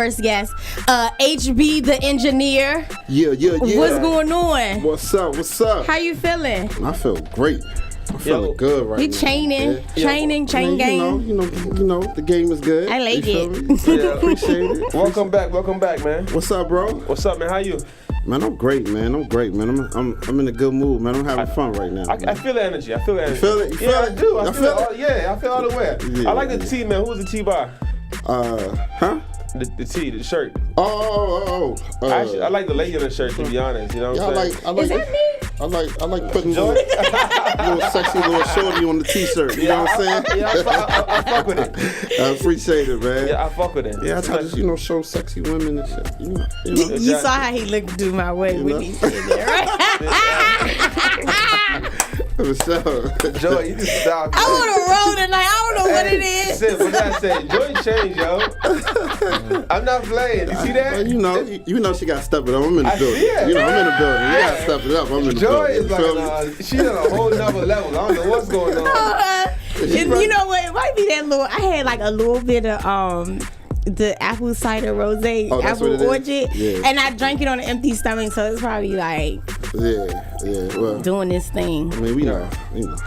first guest, HB the engineer. Yeah. What's going on? What's up? How you feeling? I feel great. I'm feeling good right now. He chaining, chain game. You know, the game is good. I like it. Yeah, Appreciate it. Welcome back, man. What's up, bro? What's up, man? How you? Man, I'm great, man. I'm in a good mood, man. I'm having fun right now. I feel the energy. You feel it? You feel I it? do. I Y'all feel it. Yeah, I feel all the way. Yeah. I like the tee, man. Who's the tee by? Huh? The tee, the shirt. Oh. I like the lady in the shirt, to be honest. You know what I'm saying? Is that me? I like putting a little sexy little shorty on the t-shirt. You know what I'm saying? Yeah, I fuck with it. I appreciate it, man. Yeah, I fuck with it. Yeah, I try to show sexy women and shit. You know. You saw how he looked through my way when he said that, right? For sure. Joy, you just stop. I want to roll tonight. I don't know what it is. Sid, what I say? Joy changed, yo. I'm not playing. You see that? Well, you know she got to step it up. I'm in the building. See it. You know, I'm in the building. You got to step it up. I'm in the Joy building. is like, she's on a whole nother level. I don't know what's going on. You know what? It might be that little. I had like a little bit of the apple cider rosé, apple orchard, and I drank it on an empty stomach, so it's probably like well, doing this thing. I mean, we know.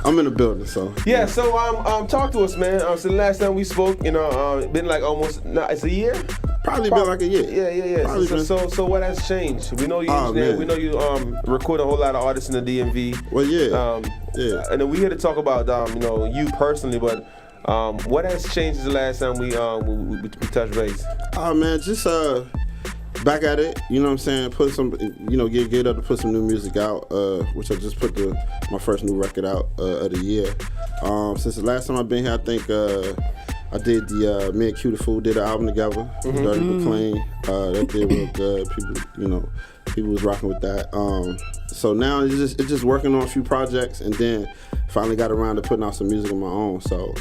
I'm in the building, so yeah. So talk to us, man. So the last time we spoke, been like almost it's a year. Probably been like a year. Yeah. So what has changed? We know you engineer. We know you record a whole lot of artists in the DMV. Well, yeah. And then we here to talk about you personally, but what has changed since the last time we touched base? Oh man, just back at it. You know what I'm saying? Put some, get up to put some new music out. Which I just put my first new record out of the year. Since the last time I've been here, I think I did me and Q the Fool did an album together. Dirty but Clean. That did real good. People was rocking with that. So now it's just working on a few projects, and then finally got around to putting out some music on my own. So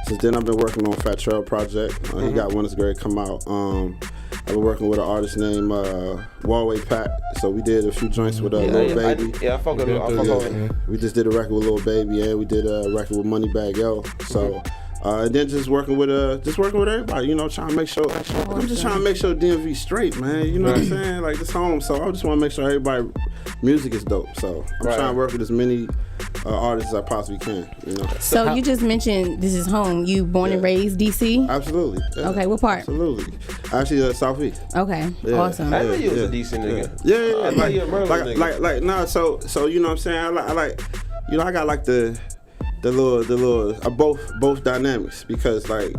since then I've been working on Fat Trel project. He got one that's going to come out. I've been working with an artist named Wallway Pat. So we did a few joints with Lil Baby. I fuck with it. We just did a record with Lil Baby, and we did a record with Moneybagg Yo. So. And then just working with everybody, trying to make sure. I'm just trying to make sure DMV straight, man. You know what I'm saying? Like this home, so I just want to make sure everybody music is dope. So I'm trying to work with as many artists as I possibly can. So you just mentioned this is home. You born and raised DC? Absolutely. Yeah. Okay, what part? Absolutely. Actually, Southeast. Okay, awesome. I know you was a decent nigga. Yeah. I thought you a Merlin nigga. So you know what I'm saying? I like I got like the little both dynamics, because so I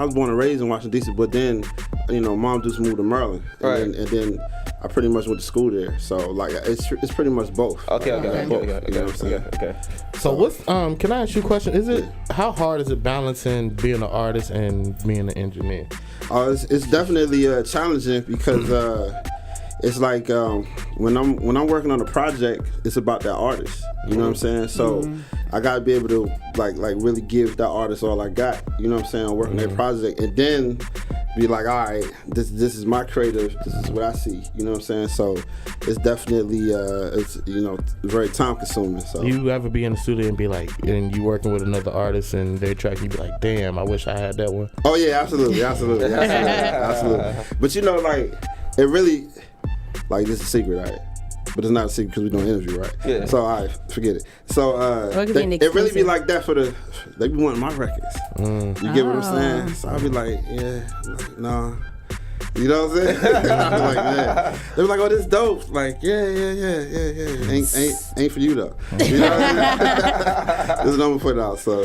was born and raised in Washington D.C., but then mom just moved to Maryland, and then I pretty much went to school there. So like it's pretty much both. Okay. So what's can I ask you a question? How hard is it balancing being an artist and being an engineer? It's definitely challenging, because it's like when I'm working on a project, it's about that artist. You know what I'm saying? So I gotta be able to like really give that artist all I got. You know what I'm saying? Working that project, and then be like, all right, this is my creative. This is what I see. You know what I'm saying? So it's definitely very time consuming. So you ever be in the studio and be like, and you working with another artist and their track, you be like, damn, I wish I had that one. Oh yeah, absolutely. But it really. Like, this is a secret, right? But it's not a secret because we don't interview, right? Yeah. So, all right, forget it. So, it really be like that they be wanting my records. You get what I'm saying? So, I'll be like, nah. You know what I'm saying? I'll be like, yeah. They be like, oh, this dope. Like, yeah. Ain't for you, though. You know what I mean? This is what I'm put out, so,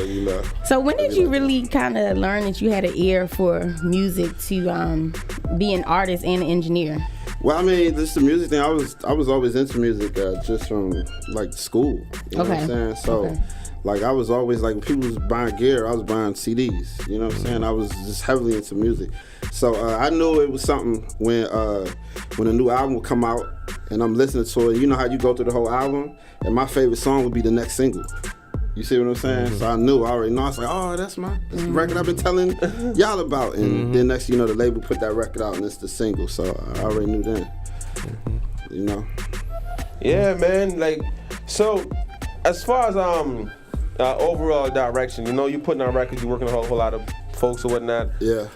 So, when did you really kind of learn that you had an ear for music to be an artist and an engineer? Well, I mean, this is the music thing. I was always into music just from like school. You know what I'm saying? So, like, I was always like, when people was buying gear, I was buying CDs. You know what I'm saying? I was just heavily into music. So I knew it was something when a new album would come out and I'm listening to it. You know how you go through the whole album, and my favorite song would be the next single. You see what I'm saying? So I already know. I was like, oh, that's the record I've been telling y'all about. And then next, the label put that record out and it's the single. So I already knew then. Yeah, man. Like, so as far as overall direction, you're putting out records, you're working a whole lot of folks or whatnot. Yeah.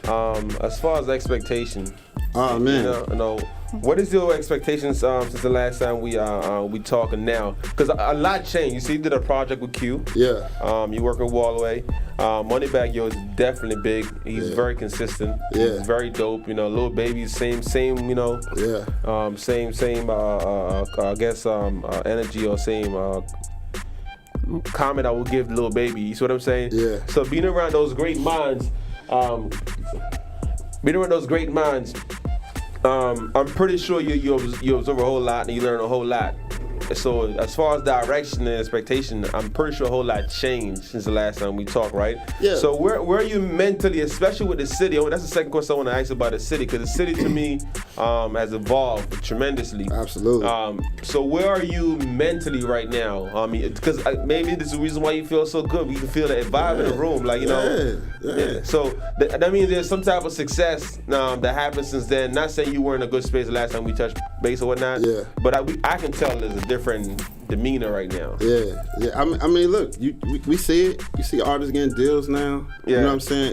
As far as expectation. Oh man. You know, what is your expectations since the last time we talking now? Because a lot changed. You see, you did a project with Q. Yeah. You work with Wallaway. Moneybagg Yo is definitely big. He's very consistent. Yeah. He's very dope. You know, Lil Baby, same. You know. Yeah. Same. I guess energy or same. Comment I will give Lil Baby. You see what I'm saying? Yeah. So being around those great minds, I'm pretty sure you observe a whole lot and you learn a whole lot. So as far as direction and expectation, I'm pretty sure a whole lot changed since the last time we talked, right? Yeah. So where are you mentally, especially with the city? That's the second question I want to ask about the city, because the city to me has evolved tremendously. Absolutely. So where are you mentally right now? I mean, because maybe this is the reason why you feel so good. We can feel that vibe in the room, like, you know. Yeah. So that means there's some type of success that happened since then. Not saying you were in a good space the last time we touched base or whatnot. Yeah. But I can tell there's a different demeanor right now. Yeah. I mean, look, we see it. You see artists getting deals now. Yeah. You know what I'm saying?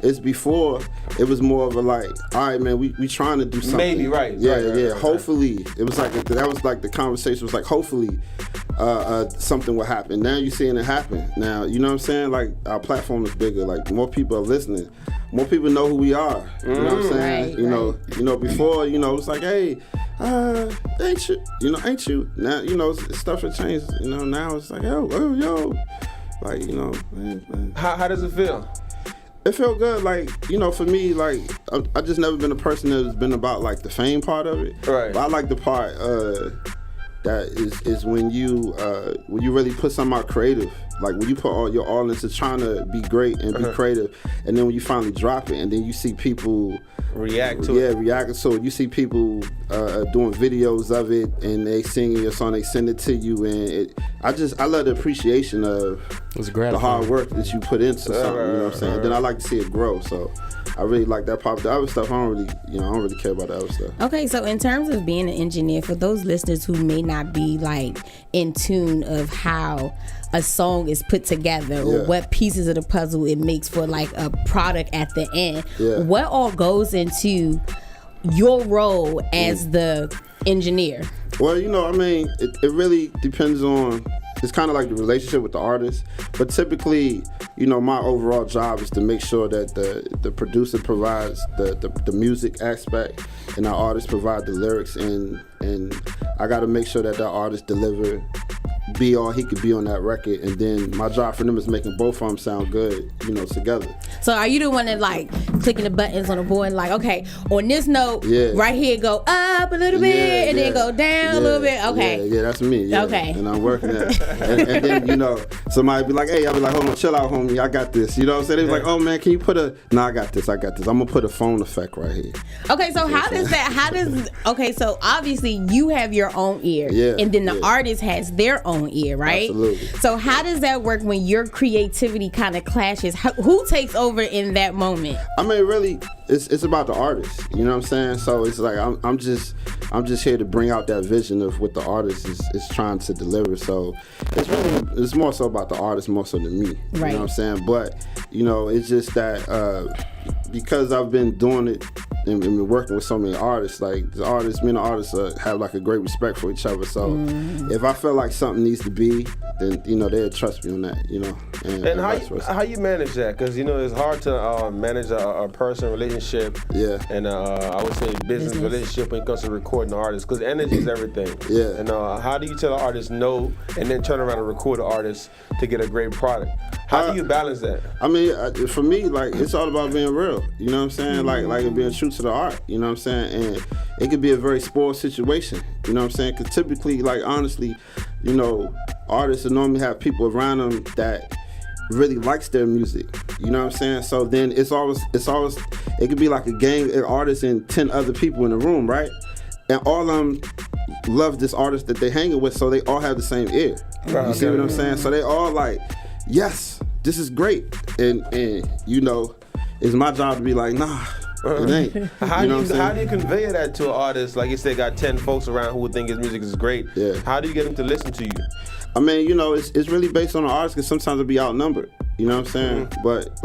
It's before it was more of a like, all right, man, we trying to do something. Maybe right. Yeah. Hopefully, it was like that was like the conversation was like, hopefully, something will happen. Now you're seeing it happen. Now, you know what I'm saying? Like, our platform is bigger. Like, more people are listening. More people know who we are. You know what I'm saying? Right, you know, before, you know, it's like, hey, ain't you? Now, you know, stuff has changed. You know, now it's like, yo, like, you know, man. How does it feel? It felt good. Like, you know, for me, like, I just never been a person that's been about like the fame part of it. Right. But I like the part that is when you really put something out creative. Like, when you put all into trying to be great and be creative, and then when you finally drop it, and then you see people react to it. Yeah, react to it. You see people doing videos of it, and they singing your song, they send it to you, and I love the appreciation of the hard work that you put into something. You know what I'm saying? And then I like to see it grow. So I really like that part. The other stuff, I don't really care about the other stuff. Okay, so in terms of being an engineer, for those listeners who may not be like in tune of how a song is put together or what pieces of the puzzle it makes for like a product at the end, what all goes into your role as the engineer? Well, you know, I mean, it really depends on, it's kind of like the relationship with the artist, but typically, you know, my overall job is to make sure that the producer provides the music aspect and our artist provide the lyrics, and I got to make sure that artist deliver, be all he could be on that record, and then my job for them is making both of them sound good, you know, together. So are you the one that like clicking the buttons on the board and like, okay, on this note, right here go up a little bit and then go down a little bit? Okay. Yeah, that's me. Yeah. Okay. And I'm working that. and then, you know, somebody be like, hey, I'll be like, hold on, chill out, homie, I got this. You know what I'm saying? They be like, oh man, can you put I got this. I'm gonna put a phone effect right here. Okay, so okay, so obviously you have your own ear, and then the artist has their own ear, right? Absolutely. So how does that work when your creativity kind of clashes? Who takes over in that moment? I mean, really, it's about the artist. You know what I'm saying? So it's like I'm just here to bring out that vision of what the artist is trying to deliver. So it's more so about the artist more so than me. Right. You know what I'm saying? But you know, it's just that because I've been doing it and been working with so many artists, like me and the artists have like a great respect for each other. So if I feel like something needs to be, then you know they'll trust me on that. You know. And how you manage that? Because you know it's hard to manage a personal relationship. Yeah. And I would say business relationship when it comes to recording the artist, because energy is everything. Yeah. And how do you tell the artist no and then turn around and record the artist to get a great product? How do you balance that? I mean, for me, like, it's all about being real. You know what I'm saying? Like being true to the art. You know what I'm saying? And it could be a very spoiled situation. You know what I'm saying? Because typically, like, honestly, you know, artists will normally have people around them that really likes their music. You know what I'm saying? So then it's always it could be like a gang of artists and 10 other people in the room, right? And all of them love this artist that they hanging with, so they all have the same ear. You see what I'm saying? So they all like, yes, this is great. And you know, it's my job to be like, nah, it ain't. How do you convey that to an artist? Like you said, got 10 folks around who would think his music is great. Yeah. How do you get them to listen to you? I mean, you know, it's really based on the artist, because sometimes it'll be outnumbered. You know what I'm saying? But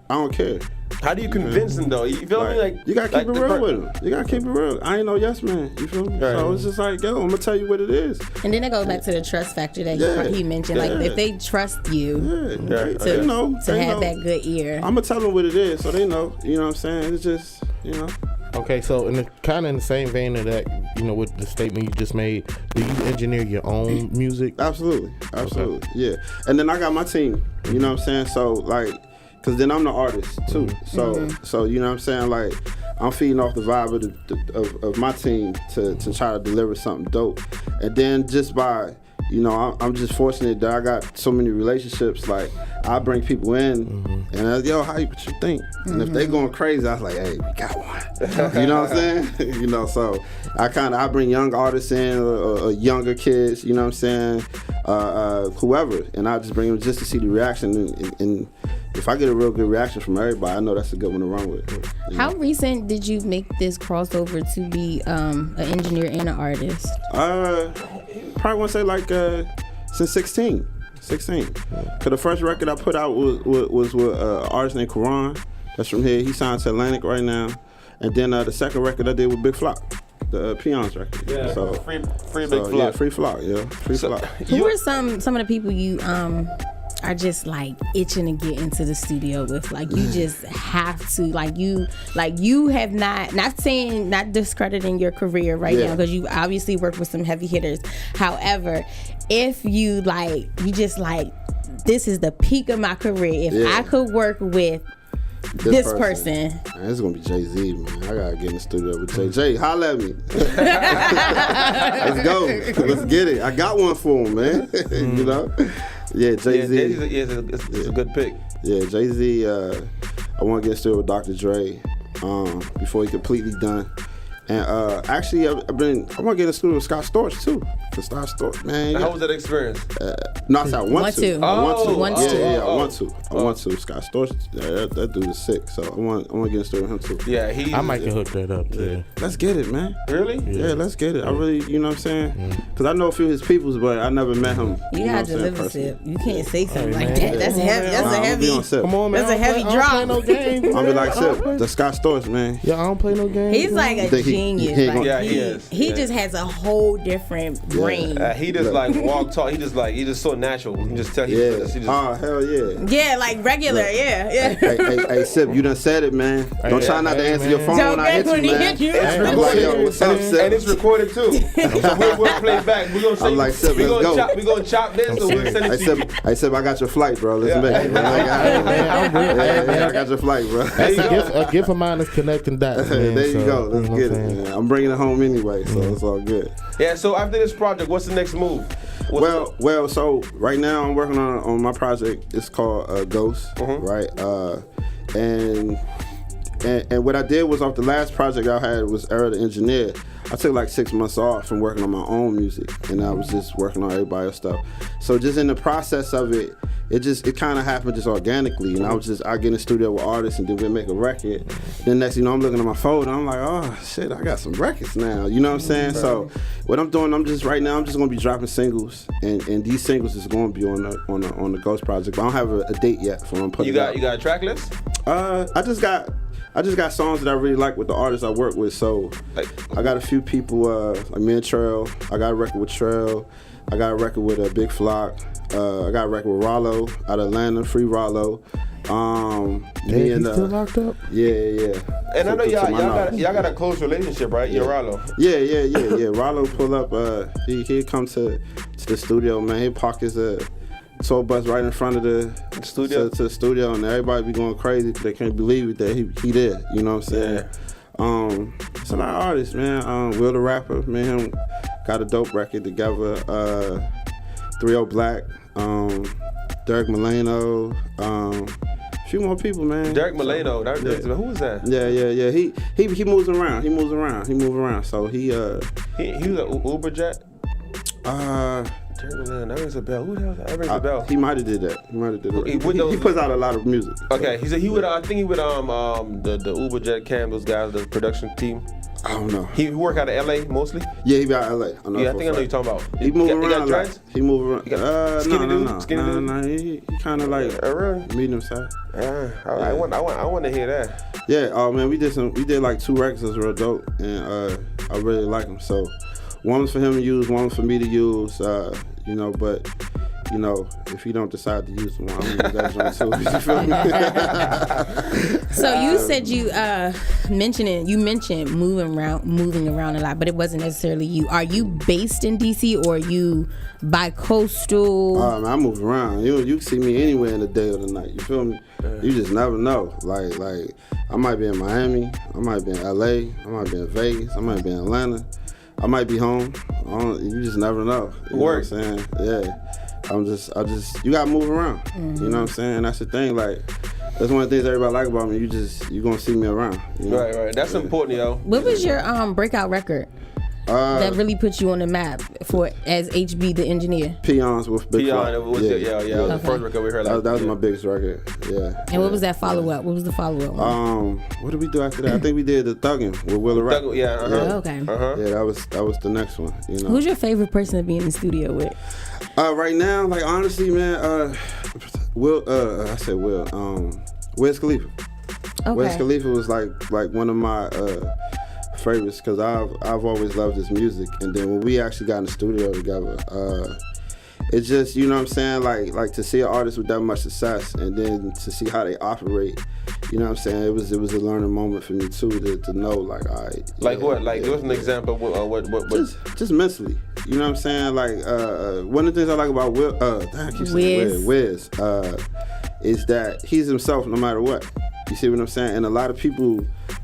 I don't care. How do you convince them though? You feel me? Like you gotta keep it real with them. You gotta keep it real. I ain't no yes man. You feel me? Right. So it's just like, yo, I'm gonna tell you what it is. And then it goes back to the trust factor that he mentioned. Like if they trust you to have that good ear, I'm gonna tell them what it is so they know. You know what I'm saying? It's just, you know. Okay, so in the same vein of that, you know, with the statement you just made, do you engineer your own music? Absolutely, yeah. And then I got my team. You know what I'm saying? So like, cause then I'm the artist too. So you know what I'm saying? Like, I'm feeding off the vibe of my team to try to deliver something dope. And then just by, you know, I'm just fortunate that I got so many relationships. Like, I bring people in and I, yo, what you think? And if they going crazy, I was like, hey, we got one. You know what I'm saying? You know, so I bring young artists in, or younger kids, you know what I'm saying? Whoever, and I just bring them just to see the reaction. And if I get a real good reaction from everybody, I know that's a good one to run with. How recent did you make this crossover to be an engineer and an artist? Probably want to say like since 16. 16. Cause the first record I put out was with an artist named Quran. That's from here. He signed to Atlantic right now. And then the second record I did with Big Flock, the Peons record. Yeah. So free Big Flock. Yeah, Free Flock. Yeah, Free Flock. Who are some of the people you are just like itching to get into the studio with? Like you just have to, like you have not discrediting your career right now, because you obviously work with some heavy hitters. However, if you just like, this is the peak of my career. If I could work with this person. Man, it's gonna be Jay-Z, man. I gotta get in the studio with Jay. Jay, holla at me. Let's go. Let's get it. I got one for him, man. You know? Yeah, Jay-Z. It's a good pick. Yeah, Jay-Z, I wanna get in the studio with Dr. Dre before he completely done. And actually, I want to get in the studio with Scott Storch too. Cause Scott Storch, man. How was that experience? No, I want to. I want to. Scott Storch, that dude is sick. So I want to get in the studio with him too. Yeah, I might get hooked that up too. Let's get it, man. Really? Yeah, let's get it. I really, you know what I'm saying? Cause I know a few of his peoples, but I never met him. You gotta deliver Sip. You can't say something like that. That's heavy. That's a heavy. Come on, man. That's a heavy drop. I don't play no games. I'll be like Sip, the Scott Storch, man. Yeah, I don't play no games. He's like a genius. He is. He just has a whole different brain. He just like talk. He just so natural. You can just tell. Hell yeah. Yeah, like regular. Yeah. Hey, Sip, you done said it, man. Don't try not to answer your phone when I hit you, man. It's like, yo, what's up, Sip? And it's recorded too. So we'll play back. We're gonna say, I'm like, Sip, let's go. We're gonna chop this, or we'll send it to you. Hey, Sip, I got your flight, bro. Let's make it. I got your flight, bro. That's a gift of mine is connecting dots, man. There you go. Let's get it, man. I'm bringing it home anyway, so it's all good. Yeah. So after this project, what's the next move? Well. So right now I'm working on my project. It's called Ghost, right? And what I did was, off the last project I had was Era the Engineer. I took like 6 months off from working on my own music, and I was just working on everybody else's stuff. So just in the process of it, it kind of happened just organically. And I get in the studio with artists, and then we make a record. Then next, I'm looking at my phone, and I'm like, oh shit, I got some records now. You know what I'm saying? Right. So what I'm doing, I'm just gonna be dropping singles, and these singles is gonna be on the Ghost project. But I don't have a date yet for when I'm putting it out. You got a track list? I just got songs that I really like with the artists I work with. So I got a few people, like me and Trel. I got a record with Trel. I got a record with Big Flock. I got a record with Rollo out of Atlanta, Free Rollo. He's still locked up? Yeah. And I know y'all got a close relationship, right? Yeah. Rollo. Yeah. Rollo pull up. He'd come to the studio, man. He'd park his tour bus right in front of the studio to the studio, and everybody be going crazy because they can't believe it that he there. You know what I'm saying? Yeah. It's a lot of artists, man. Will the Rapper, me and him got a dope record together. 3-0 Black, Derek Milano, a few more people, man. Derek Milano, who was that? Yeah. He moves around. He move around. So he was an Uber jet. That rings a bell. Who the hell? That rings a bell. He might have did that. He puts out a lot of music. Okay, he said he would. I think he would. The Uber Jet Cam, those guys, the production team. I don't know. He work out of LA mostly. Yeah, he be out of LA. I think I know what you're talking about. He move around. He got dreads. He move around. Skinny dude. No. He kind of like medium size. I want to hear that. Yeah. Oh man, we did like 2 records that's real dope, and I really like them. So one was for him to use, one was for me to use. But. If he don't decide to use one, I'm gonna use that joint too. You feel me? So you said you mentioned moving around a lot, but it wasn't necessarily you. Are you based in DC or are you bi-coastal? I move around. You can see me anywhere in the day or the night. You feel me? You just never know. Like I might be in Miami, I might be in LA, I might be in Vegas, I might be in Atlanta, I might be home. You just never know. You know what I'm saying? Yeah. You gotta move around. Mm-hmm. You know what I'm saying? That's the thing. Like, that's one of the things everybody like about me. You gonna see me around. You know? Right. That's important, yo. What was your breakout record that really put you on the map as HB the engineer? Peons with Big Fly. That was the first record we heard. That was my biggest record. Yeah. And what was that follow up? What was the follow up? What did we do after that? I think we did the Thuggin' with Willa Rap. Yeah. Okay. Yeah, that was the next one. Who's your favorite person to be in the studio with? Right now, like honestly, man, Wiz Khalifa. Okay. Wiz Khalifa was like one of my favorites because I've always loved his music, and then when we actually got in the studio together, it's just, you know what I'm saying, like to see an artist with that much success and then to see how they operate, you know what I'm saying, it was a learning moment for me too to know, like, all right. Like what? Like give us an example of what? Just mentally, you know what I'm saying, like one of the things I like about Wiz is that he's himself no matter what. You see what I'm saying? And a lot of people,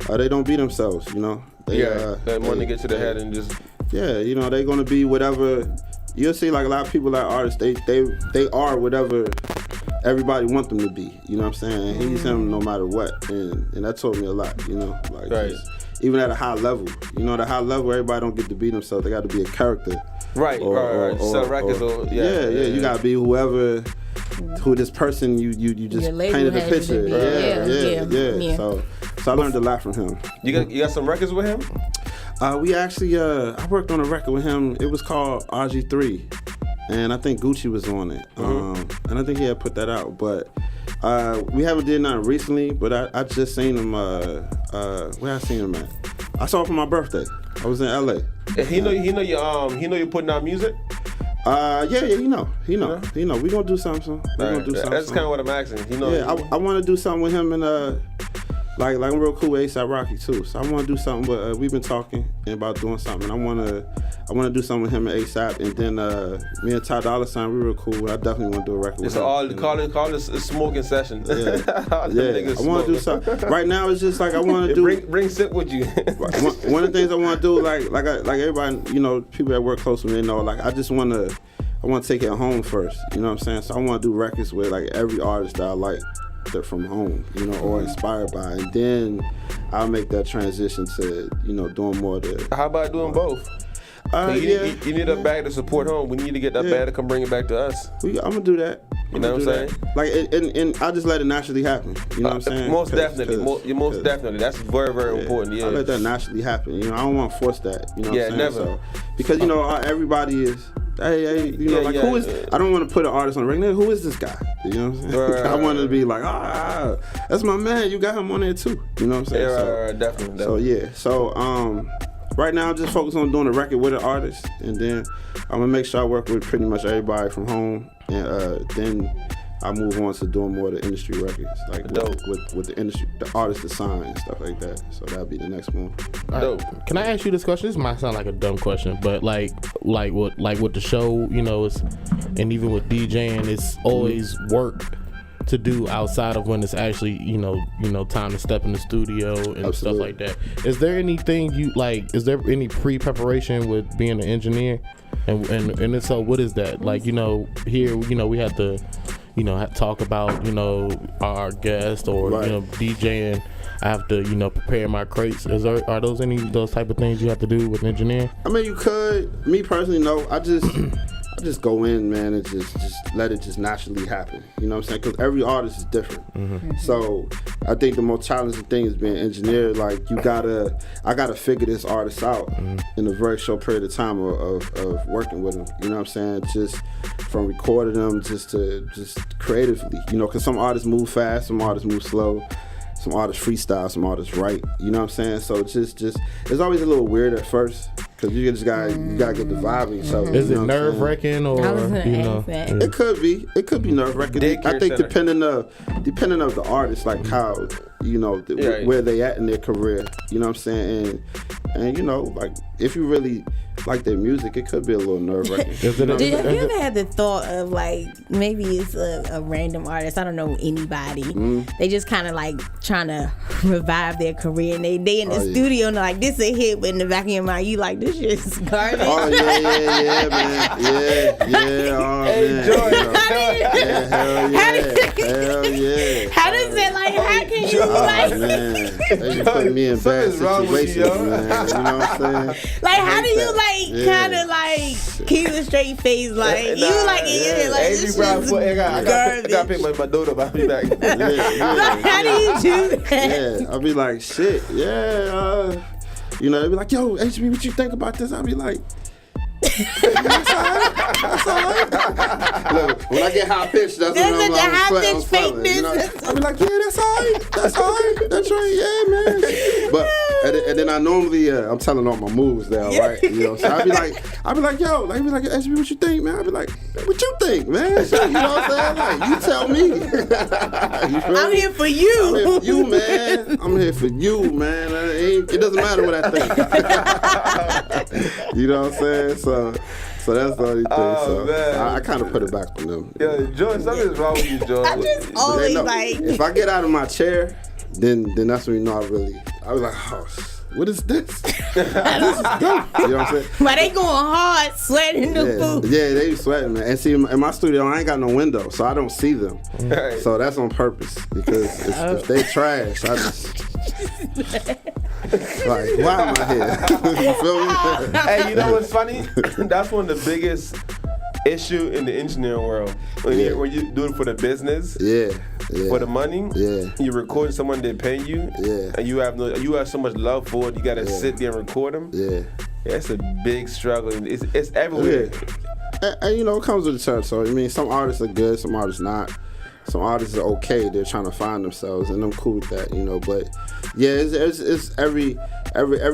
they don't be themselves, you know. They want to get to the head and just. Yeah, you know, they're gonna be whatever. You'll see, like a lot of people, like artists, they are whatever everybody want them to be. You know what I'm saying? And he's him no matter what, and that taught me a lot. You know, like even at a high level. You know, at a high level, everybody don't get to be themselves. They got to be a character. Right. Sell records. You got to be who this person you just painted a picture. Yeah. So I learned a lot from him. You got some records with him? We actually, I worked on a record with him. It was called RG3, and I think Gucci was on it. And I think he had put that out, but we haven't did nothing recently. But I just seen him. Where I seen him at? I saw him for my birthday. I was in LA. And he know you're putting out music. Yeah, he know. We gonna do something soon. That's kind of what I'm asking. I want to do something with him and like I'm real cool with A$AP Rocky too. So I want to do something. But we've been talking about doing something. I want to do something with him and A$AP. And then me and Ty Dolla $ign, we real cool. I definitely want to do a record with him. Call this a smoking session. Yeah. I want to do something. Right now it's just like I want to do. Bring Sip with you. One of the things I want to do, like everybody, you know, people that work close with me, know, like I want to take it home first. You know what I'm saying? So I want to do records with like every artist that I like. They're from home, you know, or inspired by, and then I'll make that transition to, you know, doing more to. How about doing both? You need a bag to support home. We need to get that bag to come bring it back to us. I'm gonna do that. You know what I'm saying? Like, and I just let it naturally happen. You know what I'm saying? Most definitely. Definitely. That's very, very important. Yeah. I let that naturally happen. You know, I don't want to force that. You know what I'm saying? Never. So, because you know everybody is. Hey, you know, who is? I don't want to put an artist on the ring. Who is this guy? You know what I'm saying? Right, I want to be like, that's my man. You got him on there too. You know what I'm saying? Yeah, definitely. So yeah, so right now I'm just focused on doing a record with an artist, and then I'm gonna make sure I work with pretty much everybody from home, and then I move on to doing more of the industry records, like with the industry, the artists to sign and stuff like that. So that'll be the next move. Dope. Can I ask you this question? This might sound like a dumb question, but like with the show, you know, and even with DJing, it's always work to do outside of when it's actually, you know, time to step in the studio and stuff like that. Is there anything you like? Is there any pre-preparation with being an engineer? And if so, what is that? Like, you know, here, you know, we have to, you know, talk about, you know, our guest or you know, DJing. I have to, you know, prepare my crates. Are those any of those type of things you have to do with engineering? I mean, you could. Me personally, no. I just just go in, man, and just let it just naturally happen. You know what I'm saying? Because every artist is different. So I think the most challenging thing is being engineered. Like I gotta figure this artist out in a very short period of time of working with them. You know what I'm saying? Just from recording them, just creatively. You know, because some artists move fast, some artists move slow. Some artists freestyle, some artists write. You know what I'm saying? So just it's always a little weird at first because you just gotta get the vibe of each other. Is it nerve wracking or It could be nerve wracking. I think depending of the artist, like how where they at in their career. You know what I'm saying? And you know, like if you really like their music, it could be a little nerve wracking. Have you ever had the thought of like maybe it's a random artist? I don't know anybody. They just kind of like trying to revive their career, and they in the studio and they're like, this a hit, but in the back of your mind you like, this shit is garbage. Oh yeah, man, yeah. Oh man, hell yeah. How does it like? How can you like? Man, they put me in bad situations, man. You know what I'm saying? Like, how do you like kind of like keep a straight face? Like you like it, like this shit's I gotta pick my daughter up. I'll be back. How do you do that? Yeah, I'll be like, shit, yeah. You know, they be like, yo, HB, what you think about this? I'll be like, that's all right. Look, when I get high pitched, that's when I'm like, high pitched fakeness. You know? I'll be like, yeah, that's all right. That's right, yeah, man. But and then I normally I'm telling all my moves there, right? You know, so I'll be like, yo, like, HB, what you think, man? I'll be like, what you think, man? So, you know what I'm saying? Like, you tell me. I'm here for you. I'm here for you, man. I'm here for you, man. It doesn't matter what I think. You know what I'm saying? So that's the only thing. I kind of put it back on them. Yeah, George, something's wrong with you, George. I'm just always like, if I get out of my chair, then that's when you know I was like, oh, what is this? This is dope. You know what I'm saying? But they going hard, sweating in the booth. Yeah, they be sweating, man. And see, in my studio, I ain't got no window, so I don't see them. Right. So that's on purpose because if they trash, I just like, why am I here? You feel me? Hey, you know what's funny? That's one of the biggest issue in the engineering world. When you do it for the business, for the money, you record someone that pay you, and you have so much love for it. You gotta sit there and record them. It's a big struggle. It's everywhere. And you know, it comes with the territory. I mean, some artists are good, some artists not. Some artists are okay. They're trying to find themselves, and I'm cool with that, you know. But yeah, it's every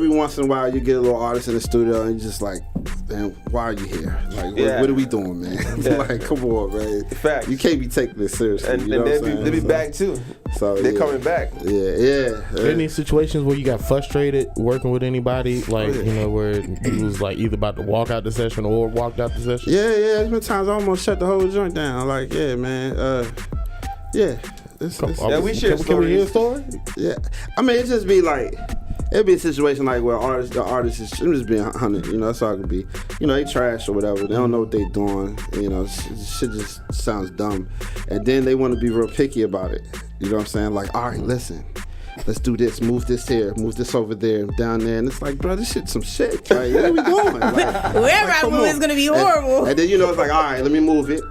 once in a while you get a little artist in the studio, and you're just like, man, why are you here? Like, what are we doing, man? Like, come on, man. Facts. You can't be taking this seriously. And, you know they'll be back too. So they're coming back. Yeah. Any situations where you got frustrated working with anybody, like you know, where you was like either about to walk out the session or walked out the session? Yeah. There's been times I almost shut the whole joint down. Like, yeah, man. Yeah. We share stories. Can we hear a story? Yeah. I mean, it just be like, it'd be a situation like where the artist is just being 100, you know, that's all it could be. You know, they trash or whatever. They don't know what they doing. You know, shit just sounds dumb. And then they want to be real picky about it. You know what I'm saying? Like, all right, listen. Let's do this, move this here, move this over there, down there. And it's like, bro, this shit's some shit. Like, what are we doing? Like, wherever I move is going to be horrible. And then, you know, it's like, all right, let me move it.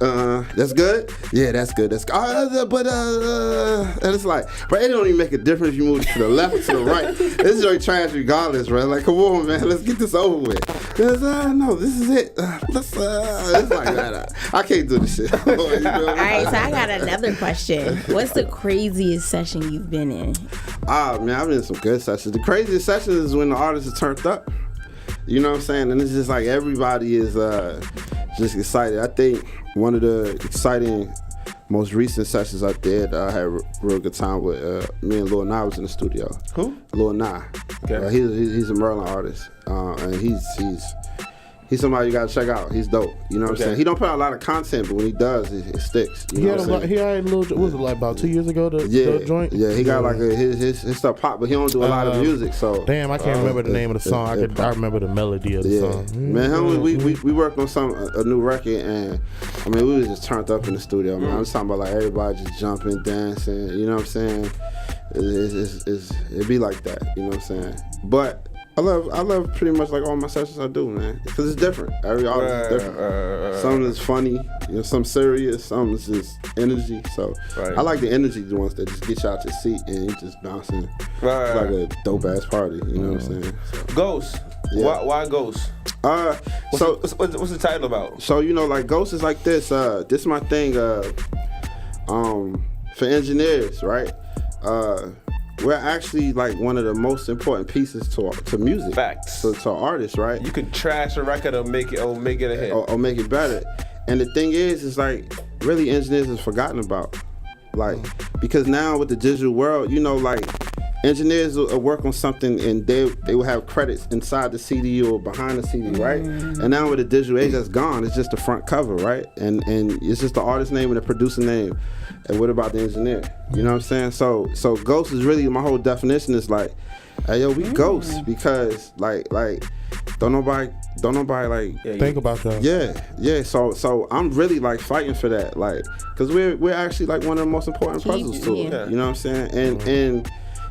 That's good? Yeah, that's good. That's good. And it's like, bro, it don't even make a difference if you move it to the left or to the right. This is really trash regardless, bro. Like, come on, man, let's get this over with. Because, no, this is it. It's like, I can't do this shit. You know? All right, so I got another question. What's the craziest session you've been in? Man, I've been in some good sessions. The craziest sessions is when the artist is turned up. You know what I'm saying? And it's just like everybody is just excited. I think one of the exciting, most recent sessions I did, I had a real good time with me and Lil Nah was in the studio. Who? Lil Nah. Okay. He's a Maryland artist, and he's somebody you gotta check out. He's dope. You know what I'm saying? He don't put out a lot of content, but when he does, it sticks. You know what I'm saying? He had a little. Was it like about 2 years ago? The joint. Yeah, he got like his stuff pop, but he don't do a lot of music. So damn, I can't remember the name of the song. I remember the melody of the song. Man, we worked on a new record, and I mean we was just turned up in the studio. Man, I'm just talking about like everybody just jumping, dancing. You know what I'm saying? It'd be like that. You know what I'm saying? But I love pretty much like all my sessions I do, man, because it's different. Every artist is different. Some is funny, some serious, some is just energy. So I like the energy, the ones that just get you out your seat and you just bouncing. It's like a dope ass party. You know what I'm saying? So. Ghost. Yeah. Why Ghost? What's the title about? So like Ghost is like this. This is my thing. For engineers, right? We're actually like one of the most important pieces to music. Facts. To artists, right? You can trash a record or make it a hit. Or make it better. And the thing is like really engineers is forgotten about. Like, because now with the digital world, like engineers will work on something and they will have credits inside the CD or behind the CD, right? And now with the digital age, that's gone. It's just the front cover, right? And it's just the artist name and the producer name. And what about the engineer? You know what I'm saying? So Ghost is really, my whole definition is like, hey yo, we ghosts because like don't nobody like think about that. Yeah. So I'm really like fighting for that, like, cause we're actually like one of the most important puzzles to it. You know what I'm saying? And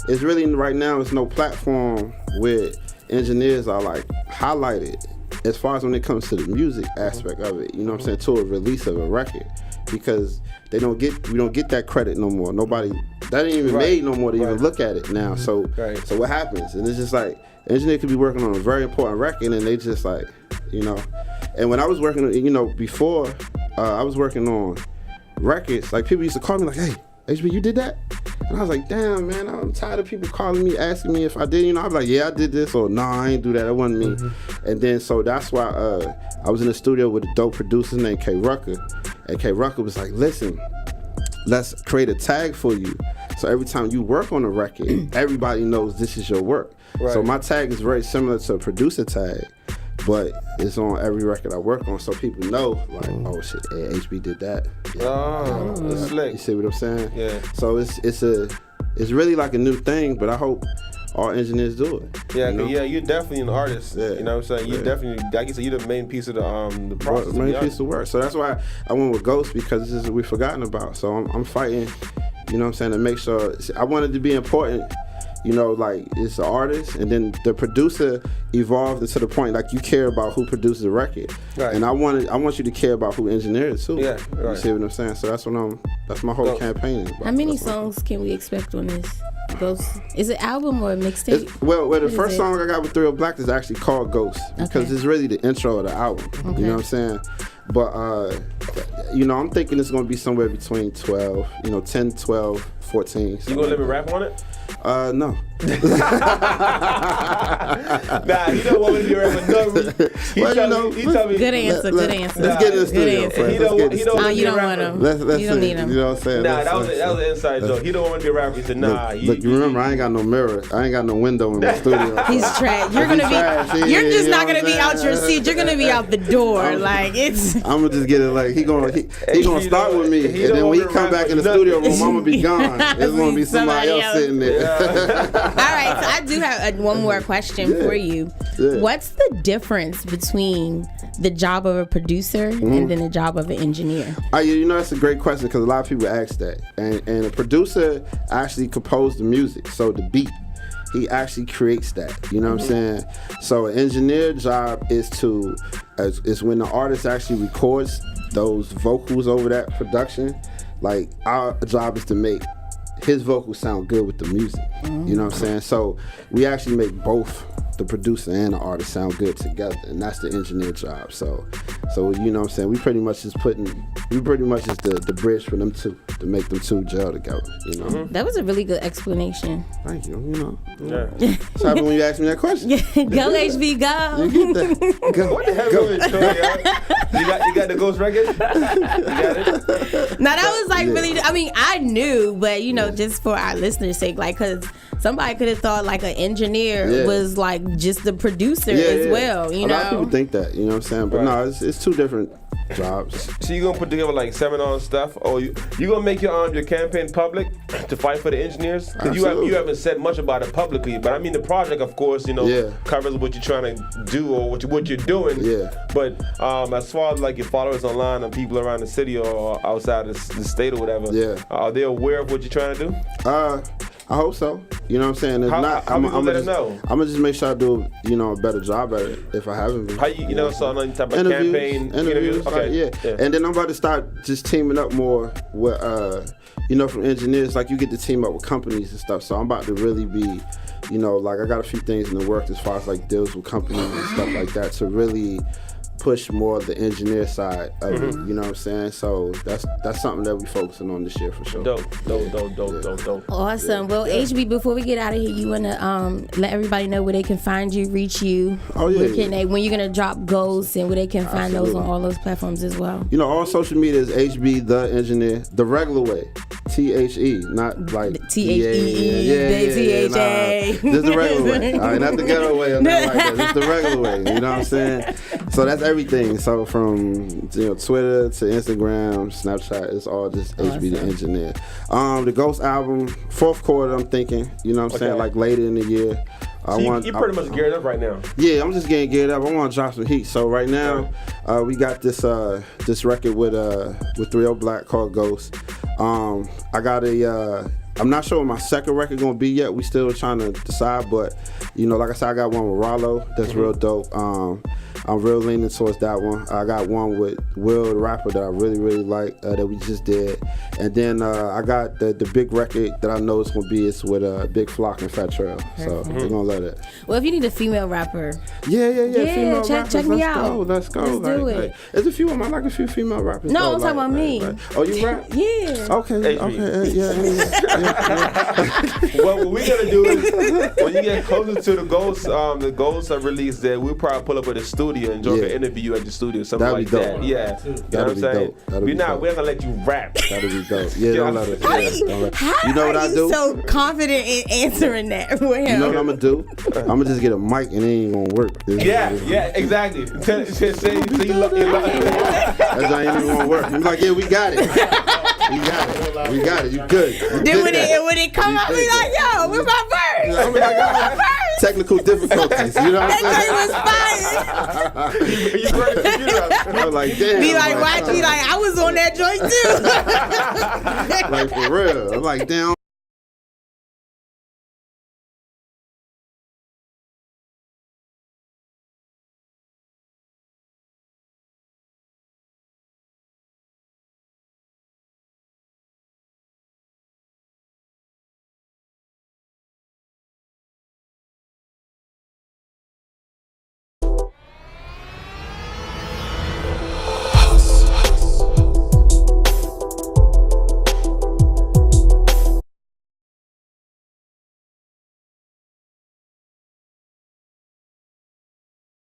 it's really right now. It's no platform where engineers are like highlighted as far as when it comes to the music aspect of it. You know what I'm saying? To a release of a record, because we don't get that credit no more. Nobody that ain't even made no more to even look at it now. So what happens? And it's just like engineer could be working on a very important record and they just like, And when I was working, before I was working on records, like people used to call me like, hey, HB, you did that? And I was like, damn, man, I'm tired of people calling me, asking me if I did. I was like, yeah, I did this, or nah, I ain't do that. That wasn't me. And then, so that's why I was in the studio with a dope producer named K. Rucker. And K. Rucker was like, listen, let's create a tag for you. So every time you work on a record, everybody knows this is your work. Right. So my tag is very similar to a producer tag, but it's on every record I work on, so people know, like, oh shit, HB did that. It's slick. You see what I'm saying? Yeah. So it's really like a new thing, but I hope all engineers do it. Yeah, you're definitely an artist. Yeah. You know what I'm saying? You definitely, like you said, you're the main piece of the process. The main piece of work. So that's why I went with Ghost, because this is we've forgotten about. So I'm fighting, you know what I'm saying, to make sure. I wanted to be important. Like it's the artist, and then the producer evolved to the point like you care about who produces the record, right? And I want you to care about who engineers too. Yeah, right. You see what I'm saying? So that's that's my whole campaign. How many songs can we expect on this? Ghost? Is it album or a mixtape? Well, the first song I got with Trel Black is actually called Ghost, because it's really the intro of the album. Okay. You know what I'm saying? But I'm thinking it's gonna be somewhere between 12, 10, 12, 14. You gonna let me rap on it? No. Nah, he don't want me to be rapping. No, he told me. Good answer. Let's get in the studio first. You don't want him. You don't need him. You know what I'm saying? Nah, that was an inside joke. He don't want to be a rapper. He said, nah. Look, you remember, I ain't got no mirror. I ain't got no window in the studio. He's trash. You're just not gonna be out your seat. You're gonna be out the door. I'm gonna just get it like he gonna start with me, and then when he come back in the studio room, I'm gonna be gone. There's gonna be somebody else sitting there. All right, so I do have one more question for you. Yeah. What's the difference between the job of a producer and then the job of an engineer? That's a great question, because a lot of people ask that. And a producer actually composed the music, so the beat. He actually creates that, you know what I'm saying? So an engineer job is when the artist actually records those vocals over that production. Like, our job is to make his vocals sound good with the music. You know what I'm saying? So we actually make both the producer and the artist sound good together, and that's the engineer job. So you know what I'm saying? We pretty much is the bridge for them two, to make them two gel together. That was a really good explanation. Thank you. That's how when you ask me that question. Go HB, go. You get that. Go. What the hell is you got the Ghost record? You got it? Now that was like really. I mean, I knew, but just for our listeners' sake, like, because somebody could have thought like an engineer was like just the producer as well. A lot of people think that, you know what I'm saying? But no, it's two different jobs. So you gonna put together like seminar stuff, or you gonna make your campaign public to fight for the engineers? Because you haven't said much about it publicly, but I mean the project, of course, covers what you're trying to do or what you're doing. Yeah. But as far as like your followers online and people around the city or outside the state or whatever, are they aware of what you're trying to do? I hope so. You know what I'm saying? If not, I'm gonna just make sure I do, a better job at it if I haven't been. How so on type of campaign interviews? Okay, yeah. And then I'm about to start just teaming up more with, from engineers. Like you get to team up with companies and stuff. So I'm about to really be, like I got a few things in the works as far as like deals with companies and stuff like that to really push more of the engineer side of it, you know what I'm saying? So that's something that we focusing on this year for sure. Dope. Awesome. Well, HB, before we get out of here, you wanna let everybody know where they can find you, reach you. Oh yeah. When you're gonna drop Ghosts and where they can find those on all those platforms as well. All social media is HB the Engineer, the regular way. THE, not like THEE. THA. This is the regular way. All right, not the ghetto way or nothing like that. It's the regular way. You know what I'm saying? So that's everything. So from Twitter to Instagram, Snapchat, it's all just HB the Engineer. The Ghost album, fourth quarter, I'm thinking. You know what I'm saying? Like later in the year. You're pretty much geared up right now. Yeah, I'm just getting geared up. I want to drop some heat. So right now, we got this record with Trel Black called Ghost. I got I'm not sure what my second record gonna be yet. We still trying to decide, but like I said, I got one with Rollo that's real dope. I'm real leaning towards that one. I got one with Will, the rapper, that I really, really like, that we just did. And then I got the big record that I know it's going to be. It's with Big Flock and Fat Trel. So we're going to let it. Well, if you need a female rapper. Yeah, female rappers. Check me out. Let's go. Let's do it. There's a few of them. I like a few female rappers. No, I'm talking about me. Oh, you rap? Yeah. Okay. Well, what we going to do is, when you get closer to the Ghosts are released, that we'll probably pull up at the studio and Joe can interview you at the studio, something like that. Yeah, you know what I'm saying? We're not gonna let you rap. That'll be dope. Yeah, don't let it. How you know what I do? So confident in answering that. You know what I'm gonna do? I'm gonna just get a mic and it ain't gonna work. Yeah, exactly. Say you love that ain't even gonna work. I'm like, yeah, we got it. We got it. You good? Then when it come up, we like, yo, where's my verse? I'm like, technical difficulties. You know what I'm saying? That joint was fire. I'm like, damn. Be like, watch me, like I was on that joint too. Like for real. I'm like, damn, I